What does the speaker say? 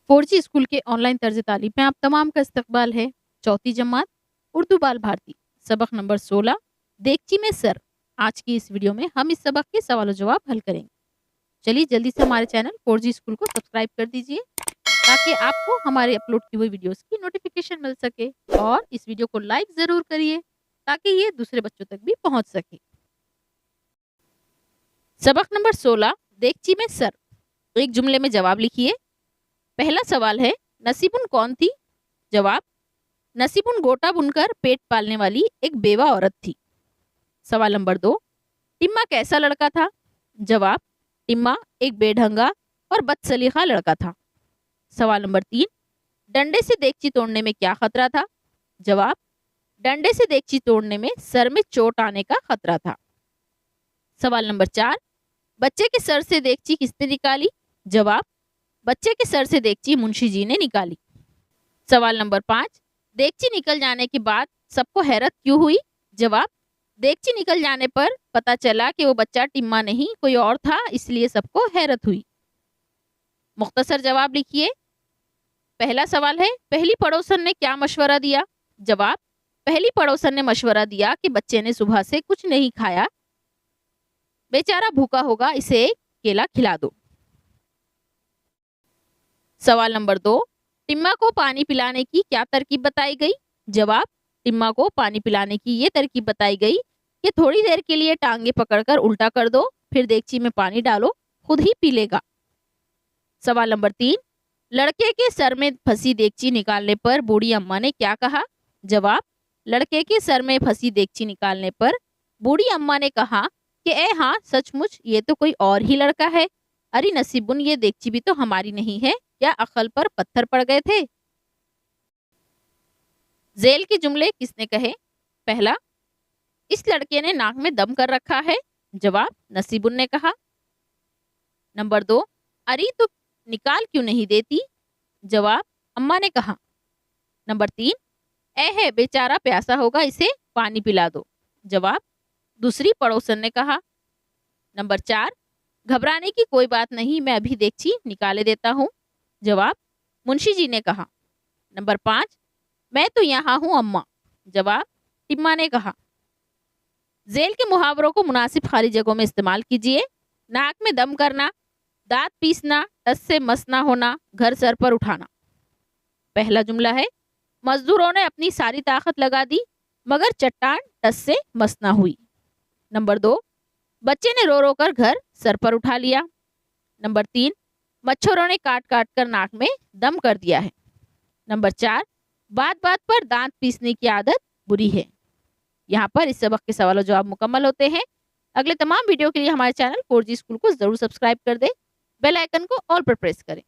4G school के online तर्ज तालीम में आप तमाम का इस्तकबाल है। चौथी जमात उर्दू बाल भारती सबक नंबर 16 देगची में सर। आज की इस वीडियो में हम इस सबक के सवाल जवाब हल करेंगे। चलिए जल्दी से हमारे चैनल 4G स्कूल को सब्सक्राइब कर दीजिए ताकि आपको हमारे अपलोड की हुई वीडियोस की नोटिफिकेशन मिल सके, और इस वीडियो को लाइक ज़रूर करिए ताकि ये दूसरे बच्चों तक भी पहुंच सके। सबक नंबर 16 देगची में सर। एक जुमले में जवाब लिखिए। पहला सवाल है, नसीबुन कौन थी? जवाब, नसीबुन गोटा बुनकर पेट पालने वाली एक बेवा औरत थी। सवाल नंबर 2, टिम्मा कैसा लड़का था? जवाब, टिम्मा एक बेढंगा और बदसलीका लड़का था। सवाल नंबर 3, डंडे से देगची तोड़ने में क्या खतरा था? जवाब, डंडे से देगची तोड़ने में सर में चोट आने का खतरा था। सवाल नंबर 4, बच्चे के सर से देगची किसने निकाली? जवाब, बच्चे के सर से देगची मुंशी जी ने निकाली। सवाल नंबर 5, देगची निकल जाने के बाद सबको हैरत क्यों हुई? जवाब, देगची निकल जाने पर पता चला कि वो बच्चा टिम्मा नहीं कोई और था, इसलिए सबको हैरत हुई। मुख्तसर जवाब लिखिए। पहला सवाल है, पहली पड़ोसन ने क्या मशवरा दिया? जवाब, पहली पड़ोसन ने मशवरा दिया कि बच्चे ने सुबह से कुछ नहीं खाया, बेचारा भूखा होगा, इसे एक केला खिला दो। सवाल नंबर 2, टिम्मा को पानी पिलाने की क्या तरकीब बताई गई? जवाब, टिम्मा को पानी पिलाने की ये तरकीब बताई गई कि थोड़ी देर के लिए टांगे पकड़कर उल्टा कर दो, फिर देगची में पानी डालो, खुद ही पी लेगा। सवाल नंबर 3, लड़के के सर में फंसी देगची निकालने पर बूढ़ी अम्मा ने क्या कहा? जवाब, लड़के के सर में फंसी देगची निकालने पर बूढ़ी अम्मा ने कहा कि ए हाँ, सचमुच ये तो कोई और ही लड़का है। अरे नसीबुन, ये देगची भी तो हमारी नहीं है, क्या अकल पर पत्थर पड़ गए थे? जेल के जुमले किसने कहे? पहला, इस लड़के ने नाक में दम कर रखा है। जवाब, नसीबुन ने कहा। नंबर 2, अरे तो निकाल क्यों नहीं देती? जवाब, अम्मा ने कहा। नंबर 3, ए है बेचारा प्यासा होगा, इसे पानी पिला दो। जवाब, दूसरी पड़ोसन ने कहा। नंबर 4, घबराने की कोई बात नहीं, मैं अभी देगची निकाले देता हूँ। जवाब, मुंशी जी ने कहा। नंबर 5, मैं तो यहाँ हूँ अम्मा। जवाब, टिम्मा ने कहा। जेल के मुहावरों को मुनासिब खाली जगहों में इस्तेमाल कीजिए। नाक में दम करना, दांत पीसना, टस से मस ना होना, घर सर पर उठाना। पहला जुमला है, मजदूरों ने अपनी सारी ताकत लगा दी मगर चट्टान टस से मस ना हुई। नंबर 2, बच्चे ने रो रो कर घर सर पर उठा लिया। नंबर 3, मच्छरों ने काट काट कर नाक में दम कर दिया है। नंबर 4, बात बात पर दांत पीसने की आदत बुरी है। यहाँ पर इस सबक के सवाल और जवाब मुकम्मल होते हैं। अगले तमाम वीडियो के लिए हमारे चैनल 4G स्कूल को जरूर सब्सक्राइब कर दें। बेल आइकन को ऑल पर प्रेस करें।